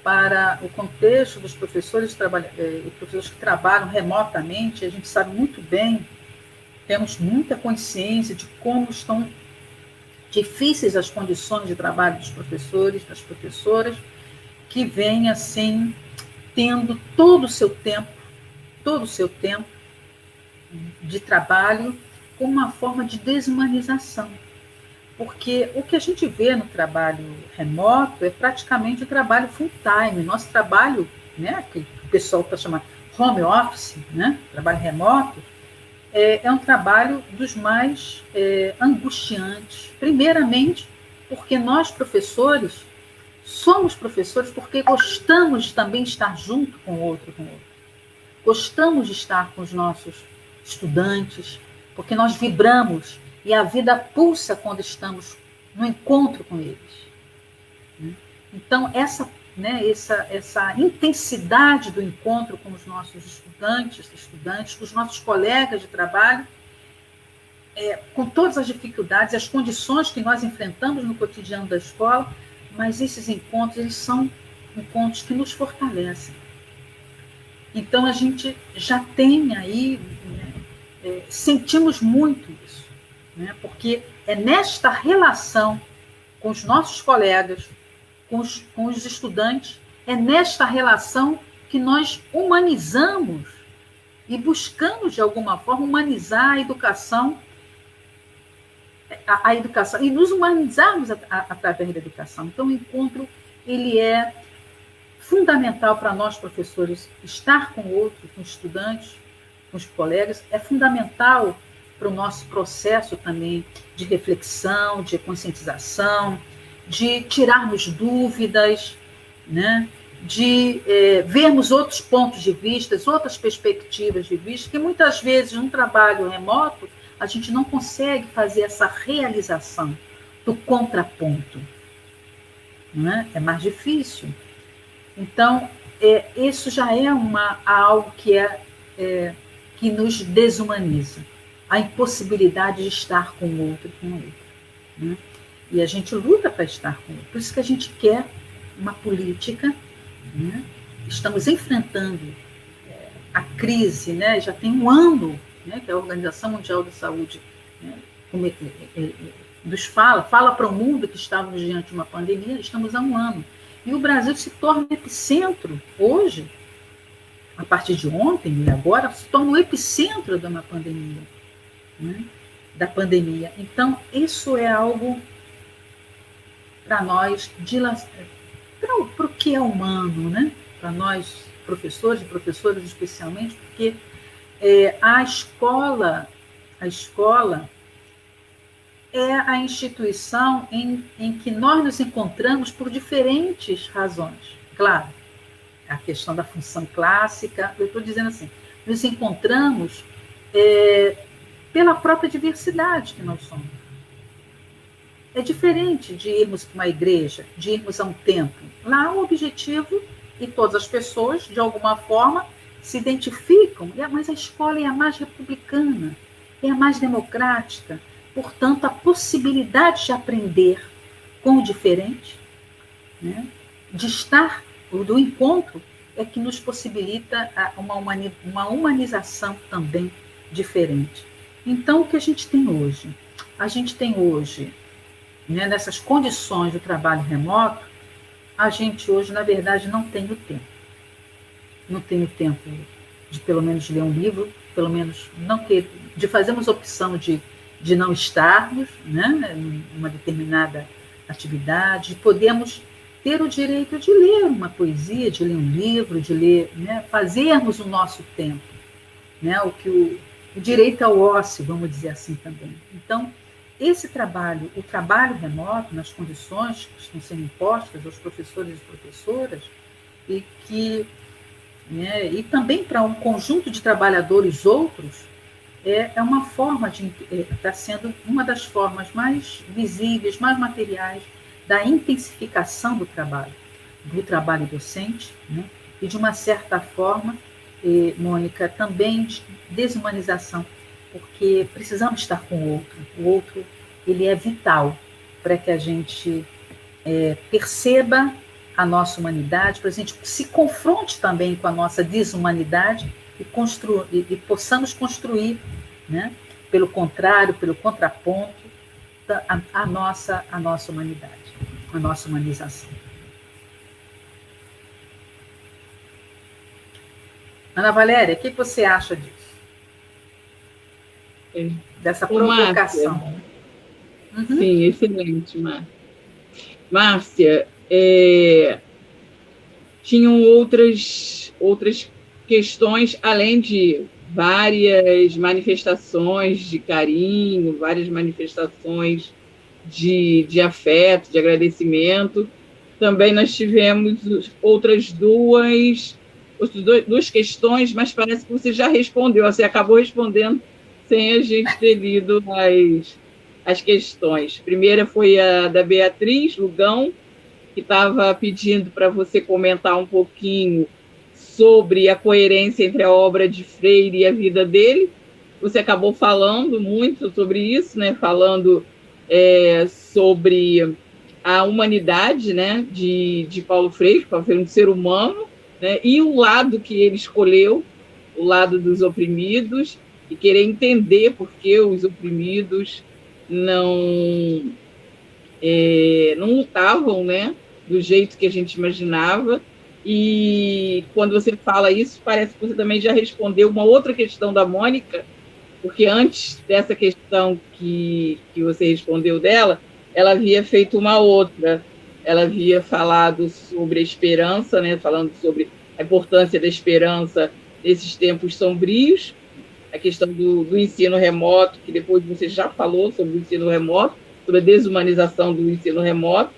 para o contexto dos professores e professores que trabalham remotamente. A gente sabe muito bem, temos muita consciência de como estão difíceis as condições de trabalho dos professores, das professoras, que vêm, assim, tendo todo o seu tempo de trabalho como uma forma de desumanização. Porque o que a gente vê no trabalho remoto é praticamente o trabalho full-time. Nosso trabalho, né, que o pessoal está chamando home office, né, trabalho remoto, é um trabalho dos mais angustiantes. Primeiramente, porque nós, professores, somos professores porque gostamos de também estar junto com o outro. Gostamos de estar com os nossos estudantes, porque nós vibramos e a vida pulsa quando estamos no encontro com eles. Então, essa intensidade do encontro com os nossos estudantes, com os nossos colegas de trabalho, com todas as dificuldades, as condições que nós enfrentamos no cotidiano da escola, mas esses encontros, eles são encontros que nos fortalecem. Então, a gente já tem aí, sentimos muito isso, né? Porque é nesta relação com os nossos colegas, com os estudantes, é nesta relação que nós humanizamos e buscamos, de alguma forma, humanizar a educação e nos humanizarmos através da educação. Então, o encontro, ele é fundamental para nós, professores, estar com o outro, com os estudantes, com os colegas, é fundamental para o nosso processo também de reflexão, de conscientização, de tirarmos dúvidas, né? De vermos outros pontos de vista, outras perspectivas de vista, que muitas vezes, num trabalho remoto, a gente não consegue fazer essa realização do contraponto. Né? É mais difícil. Então, isso já é algo que nos desumaniza. A impossibilidade de estar com o outro. Né? E a gente luta para estar com o outro. Por isso que a gente quer uma política. Né? Estamos enfrentando a crise, né? Já tem um ano, né, que a Organização Mundial da Saúde, né, nos fala para o mundo que estávamos diante de uma pandemia, estamos há um ano. E o Brasil se torna epicentro hoje, a partir de ontem e agora, se torna o epicentro de uma pandemia, né, da pandemia. Então, isso é algo para nós, para o que é humano, né? Para nós, professores e professoras especialmente, porque a escola é a instituição em que nós nos encontramos por diferentes razões. Claro, a questão da função clássica, eu estou dizendo assim, nos encontramos pela própria diversidade que nós somos. É diferente de irmos para uma igreja, de irmos a um templo. Lá o objetivo, e todas as pessoas, de alguma forma, se identificam, mas a escola é a mais republicana, é a mais democrática. Portanto, a possibilidade de aprender com o diferente, né, de estar, do encontro, é que nos possibilita uma humanização também diferente. Então, o que a gente tem hoje? A gente tem hoje, né, nessas condições do trabalho remoto, a gente hoje, na verdade, não tem o tempo. Não tem o tempo de, pelo menos, ler um livro, pelo menos, de fazermos opção de não estarmos, né, em uma determinada atividade, podemos ter o direito de ler uma poesia, de ler um livro, de ler, né, fazermos o nosso tempo, né, o direito ao ócio, vamos dizer assim também. Então, esse trabalho, o trabalho remoto, nas condições que estão sendo impostas aos professores e professoras, e também para um conjunto de trabalhadores outros, é uma forma está sendo uma das formas mais visíveis, mais materiais da intensificação do trabalho docente, né? E de uma certa forma, Mônica, também de desumanização, porque precisamos estar com o outro. O outro, ele é vital para que a gente perceba a nossa humanidade, para que a gente se confronte também com a nossa desumanidade e possamos construir, né, pelo contrário, pelo contraponto, a nossa humanidade, a nossa humanização. Ana Valéria, o que você acha disso? dessa provocação. Márcia, sim, excelente, Márcia. Márcia, tinham outras questões, além de várias manifestações de carinho, várias manifestações de afeto, de agradecimento. Também nós tivemos outras duas questões, mas parece que você já respondeu, você acabou respondendo sem a gente ter lido as questões. A primeira foi a da Beatriz Lugão, que estava pedindo para você comentar um pouquinho sobre a coerência entre a obra de Freire e a vida dele. Você acabou falando muito sobre isso, né? Falando sobre a humanidade, né? de Paulo Freire, um ser humano, né? E o lado que ele escolheu, o lado dos oprimidos, e querer entender por que os oprimidos não lutavam, né? Do jeito que a gente imaginava. E quando você fala isso, parece que você também já respondeu uma outra questão da Mônica, porque antes dessa questão que você respondeu dela, ela havia feito uma outra. Ela havia falado sobre a esperança, né? Falando sobre a importância da esperança nesses tempos sombrios, a questão do ensino remoto, que depois você já falou sobre o ensino remoto, sobre a desumanização do ensino remoto,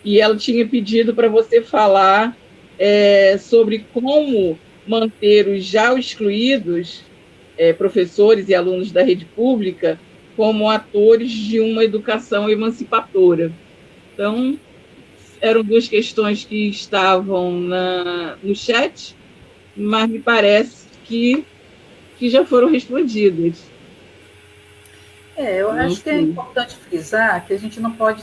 e ela tinha pedido para você falar sobre como manter os já excluídos, professores e alunos da rede pública, como atores de uma educação emancipadora. Então, eram duas questões que estavam no chat, mas me parece que já foram respondidas. Eu acho que é importante frisar que a gente não pode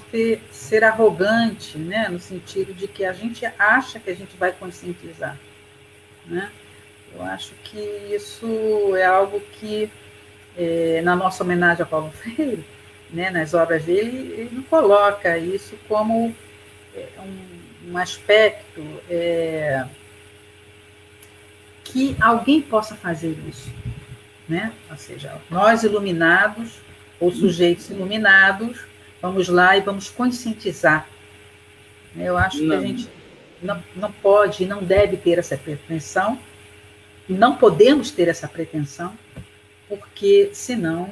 ser arrogante, né, no sentido de que a gente acha que a gente vai conscientizar, né? Eu acho que isso é algo que, na nossa homenagem a Paulo Freire, né, nas obras dele, ele não coloca isso como um aspecto que alguém possa fazer isso, né? Ou seja, nós iluminados, ou sujeitos iluminados, vamos lá e vamos conscientizar. Eu acho que a gente não pode e não deve ter essa pretensão, não podemos ter essa pretensão, porque senão,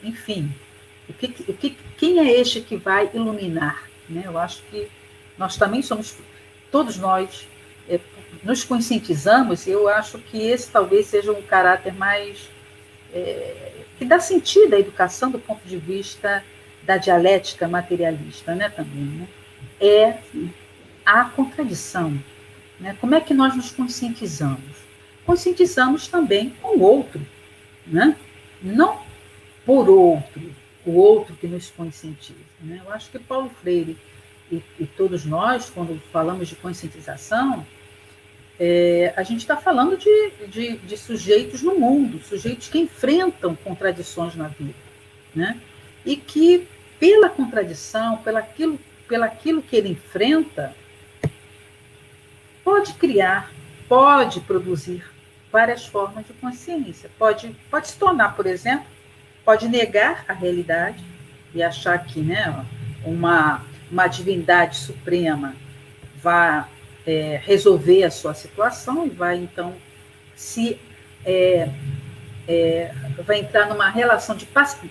enfim, quem é este que vai iluminar? Né? Eu acho que nós também somos, todos nós, nos conscientizamos, e eu acho que esse talvez seja um caráter mais que dá sentido à educação do ponto de vista da dialética materialista, né, também, né? É a contradição, né? Como é que nós nos conscientizamos? Conscientizamos também com o outro, né? Não por outro, o outro que nos conscientiza, né? Eu acho que Paulo Freire e todos nós, quando falamos de conscientização, a gente está falando de sujeitos no mundo, sujeitos que enfrentam contradições na vida, né? E que, pela contradição, pelaquilo que ele enfrenta, pode criar, pode produzir várias formas de consciência. Pode se tornar, por exemplo, pode negar a realidade e achar que, né, uma divindade suprema vai resolver a sua situação e vai, então, vai entrar numa relação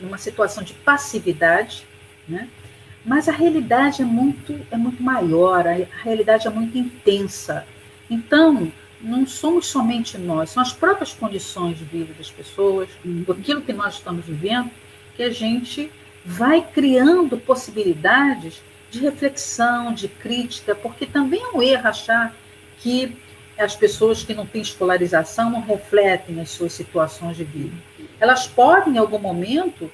numa situação de passividade, né? Mas a realidade é muito maior, a realidade é muito intensa. Então, não somos somente nós, são as próprias condições de vida das pessoas, aquilo que nós estamos vivendo, que a gente vai criando possibilidades de reflexão, de crítica, porque também é um erro achar que as pessoas que não têm escolarização não refletem as suas situações de vida. Elas podem, em algum momento,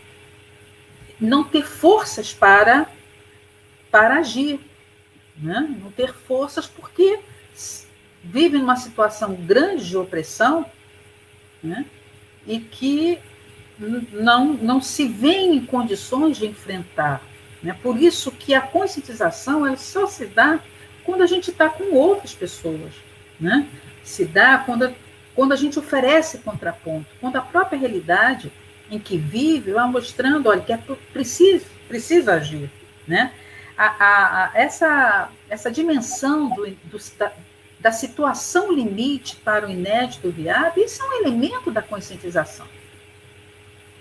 não ter forças para agir, né? Não ter forças porque vivem numa situação grande de opressão, né? E que não se veem em condições de enfrentar. Né? Por isso que a conscientização ela só se dá quando a gente está com outras pessoas. Né? Se dá quando quando a gente oferece contraponto, quando a própria realidade em que vive vai mostrando, olha, que é preciso agir, né? Essa dimensão da situação limite para o inédito viável, isso é um elemento da conscientização.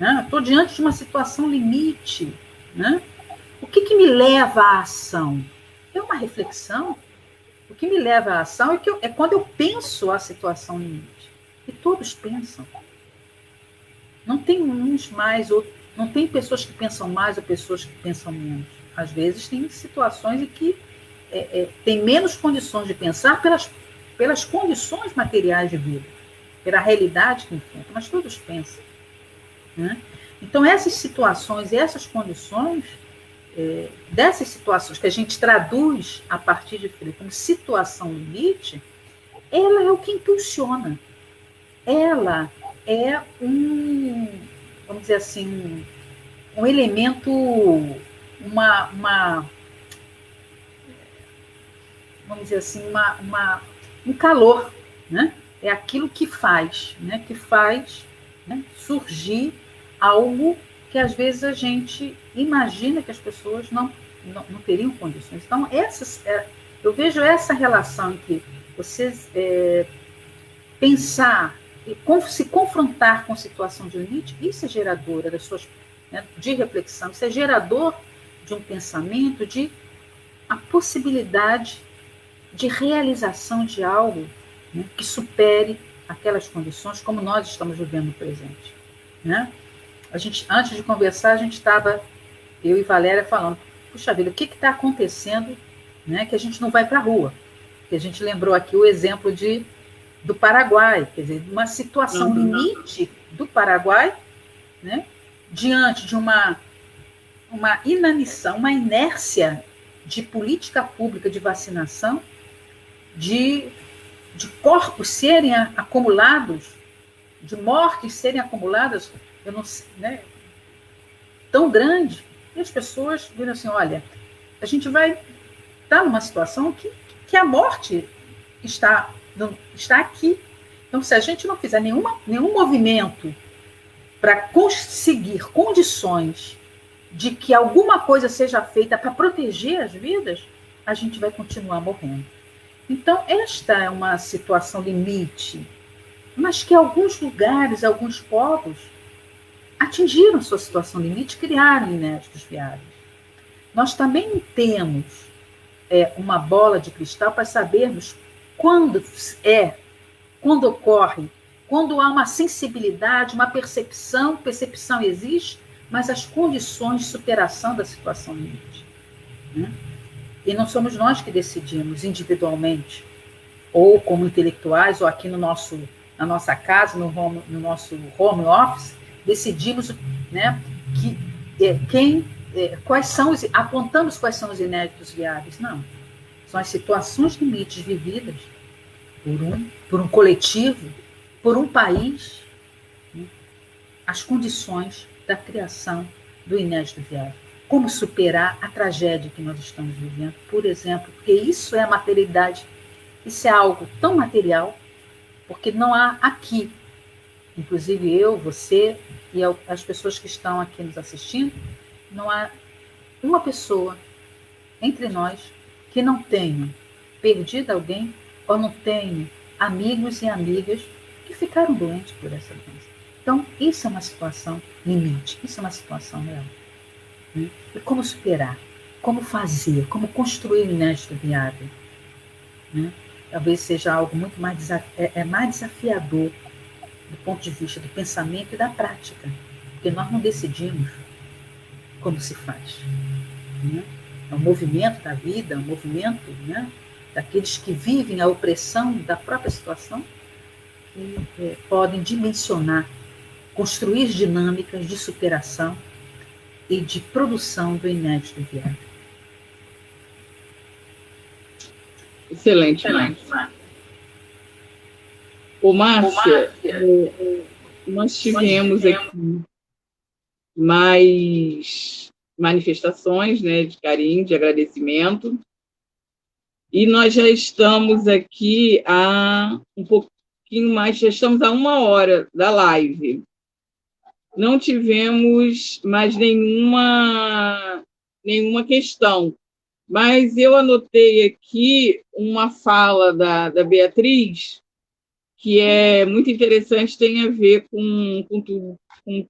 Né? Estou diante de uma situação limite, né? O que me leva à ação? É uma reflexão. O que me leva à ação é quando eu penso a situação limite. E todos pensam. Não tem uns mais, não tem pessoas que pensam mais ou pessoas que pensam menos. Às vezes tem situações em que tem menos condições de pensar pelas condições materiais de vida, pela realidade que enfrenta, mas todos pensam. Né? Então, essas situações e essas condições, dessas situações que a gente traduz a partir de Freire como situação limite, ela é o que impulsiona. Ela é vamos dizer assim, um elemento, vamos dizer assim, um calor, né? É aquilo que faz, né? Né? Surgir algo que às vezes a gente imagina que as pessoas não teriam condições. Então, eu vejo essa relação entre vocês pensar e se confrontar com a situação de limite, isso é geradora de reflexão, isso é gerador de um pensamento, de a possibilidade de realização de algo, né, que supere aquelas condições como nós estamos vivendo no presente. Né? Antes de conversar, a gente estava, eu e Valéria, falando, puxa vida, o que está acontecendo, né, que a gente não vai para a rua? Que a gente lembrou aqui o exemplo do Paraguai, quer dizer, uma situação limite do Paraguai, né, diante de uma inanição, uma inércia de política pública de vacinação, de corpos serem acumulados, de mortes serem acumuladas, eu não sei, né, tão grande, e as pessoas viram assim, olha, a gente vai estar numa situação que a morte está aqui. Então, se a gente não fizer nenhum movimento para conseguir condições de que alguma coisa seja feita para proteger as vidas, a gente vai continuar morrendo. Então, esta é uma situação limite, mas que alguns lugares, alguns povos atingiram sua situação limite, criaram inéditos viáveis. Nós também temos uma bola de cristal para sabermos quando ocorre, quando há uma sensibilidade, uma percepção existe, mas as condições de superação da situação limite. Né? E não somos nós que decidimos individualmente, ou como intelectuais, ou aqui na nossa casa, no nosso home office, decidimos, né, apontamos quais são os inéditos viáveis. Não. São as situações limites vividas por um coletivo, por um país, né, as condições da criação do inédito viável. Como superar a tragédia que nós estamos vivendo, por exemplo, porque isso é a materialidade, isso é algo tão material, porque não há aqui, inclusive eu, você e as pessoas que estão aqui nos assistindo, não há uma pessoa entre nós que não tenha perdido alguém ou não tenha amigos e amigas que ficaram doentes por essa doença. Então, isso é uma situação limite, isso é uma situação real. Né? E como superar? Como fazer? Como construir o inédito viável? Né? Talvez seja algo muito mais desafiador do ponto de vista do pensamento e da prática, porque nós não decidimos como se faz. Né? É um movimento da vida, um movimento, né, daqueles que vivem a opressão da própria situação, que podem dimensionar, construir dinâmicas de superação e de produção do inédito viável. Excelente, Márcia. Ô, Márcia, nós tivemos aqui mais manifestações, né, de carinho, de agradecimento, e nós já estamos aqui há pouquinho mais, já estamos a 1 hora da live. Não tivemos mais nenhuma questão, mas eu anotei aqui uma fala da Beatriz, que é muito interessante, tem a ver com tudo com o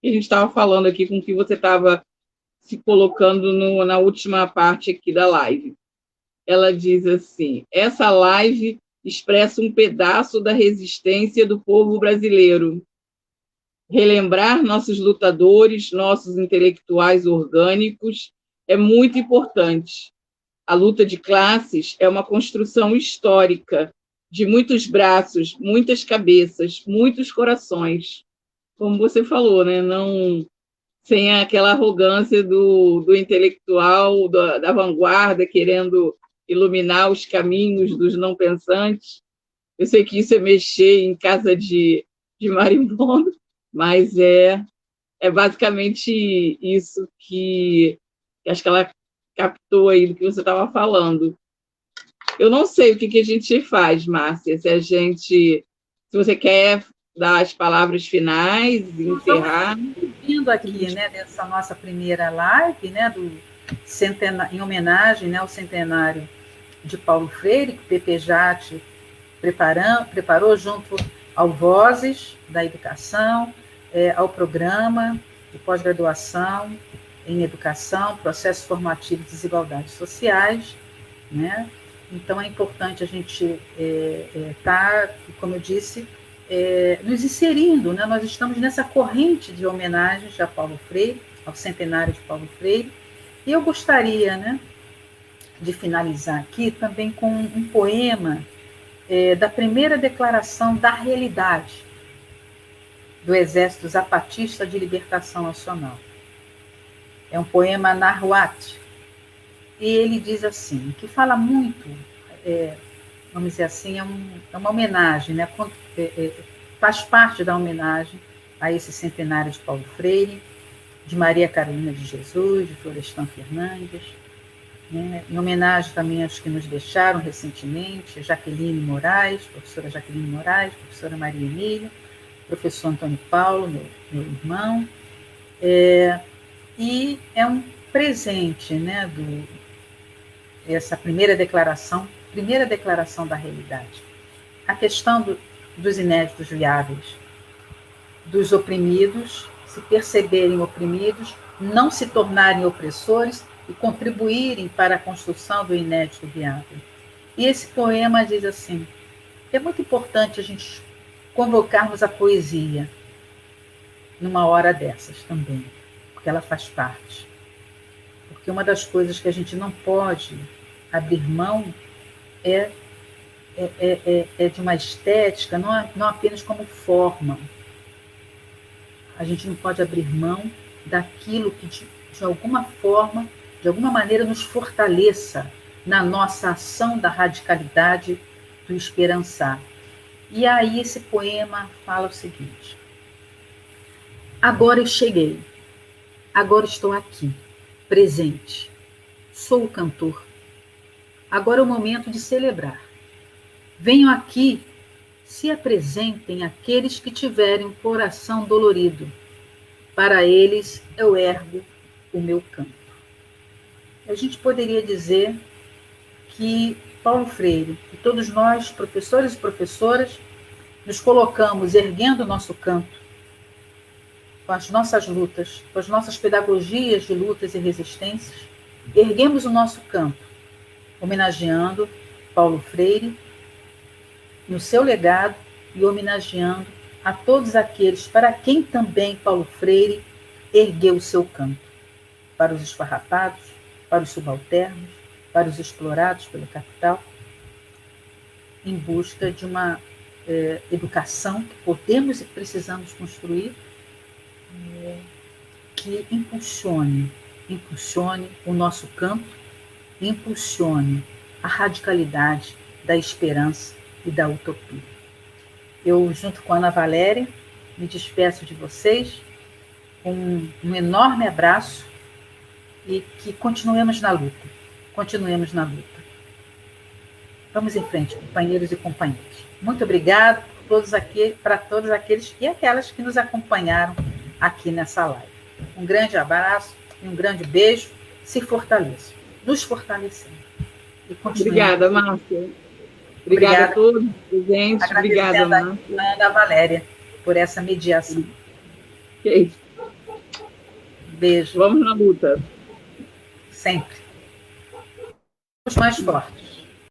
que a gente estava falando aqui, com o que você estava se colocando na última parte aqui da live. Ela diz assim: essa live expressa um pedaço da resistência do povo brasileiro. Relembrar nossos lutadores, nossos intelectuais orgânicos é muito importante. A luta de classes é uma construção histórica de muitos braços, muitas cabeças, muitos corações. Como você falou, né? Não sem aquela arrogância do intelectual, da vanguarda, querendo iluminar os caminhos dos não pensantes. Eu sei que isso é mexer em casa de marimbondo, mas é basicamente isso que acho que ela captou aí do que você estava falando. Eu não sei o que a gente faz, Márcia, se você quer dar as palavras finais e encerrar. Vindo aqui, né, dessa nossa primeira live, né, em homenagem, né, ao centenário de Paulo Freire, que o PPJAT preparou junto ao Vozes da Educação, ao programa de pós-graduação em Educação, Processos Formativos e Desigualdades Sociais, né? Então, é importante a gente estar, como eu disse, nos inserindo, né? Nós estamos nessa corrente de homenagens a Paulo Freire, ao centenário de Paulo Freire, e eu gostaria, né, de finalizar aqui também com um poema da primeira declaração da realidade do Exército Zapatista de Libertação Nacional. É um poema Nahuatl, e ele diz assim, que fala muito, vamos dizer assim, é uma homenagem, né? Faz parte da homenagem a esse centenário de Paulo Freire, de Maria Carolina de Jesus, de Florestan Fernandes, né? Em homenagem também aos que nos deixaram recentemente, Jaqueline Moraes, professora Jaqueline Moraes, professora Maria Emília, professor Antônio Paulo, meu irmão, e é um presente, né, essa primeira declaração da realidade. A questão dos inéditos viáveis, dos oprimidos se perceberem oprimidos, não se tornarem opressores e contribuírem para a construção do inédito viável. E esse poema diz assim, é muito importante a gente convocarmos a poesia numa hora dessas também, porque ela faz parte. Porque uma das coisas que a gente não pode abrir mão é de uma estética, não apenas como forma. A gente não pode abrir mão daquilo que, de alguma forma, de alguma maneira, nos fortaleça na nossa ação da radicalidade do esperançar. E aí esse poema fala o seguinte: agora eu cheguei, agora estou aqui, presente, sou o cantor. Agora é o momento de celebrar. Venho aqui, se apresentem aqueles que tiverem um coração dolorido. Para eles eu ergo o meu canto. A gente poderia dizer que Paulo Freire e todos nós, professores e professoras, nos colocamos erguendo o nosso canto, com as nossas lutas, com as nossas pedagogias de lutas e resistências, erguemos o nosso canto, homenageando Paulo Freire no seu legado e homenageando a todos aqueles para quem também Paulo Freire ergueu o seu canto, para os esfarrapados, para os subalternos, para os explorados pelo capital, em busca de uma educação que podemos e precisamos construir, que impulsione o nosso campo, impulsione a radicalidade da esperança e da utopia. Eu, junto com a Ana Valéria, me despeço de vocês com um enorme abraço e que continuemos na luta. Vamos em frente, companheiros e companheiras. Muito obrigado para todos aqueles e aquelas que nos acompanharam aqui nessa live. Um grande abraço e um grande beijo. Se fortaleçam, nos fortalecendo. E obrigada, Márcia. Obrigada a todos presentes. Obrigada, Márcia. Ana Valéria, por essa mediação. Okay. Beijo. Vamos na luta. Sempre. Os mais fortes.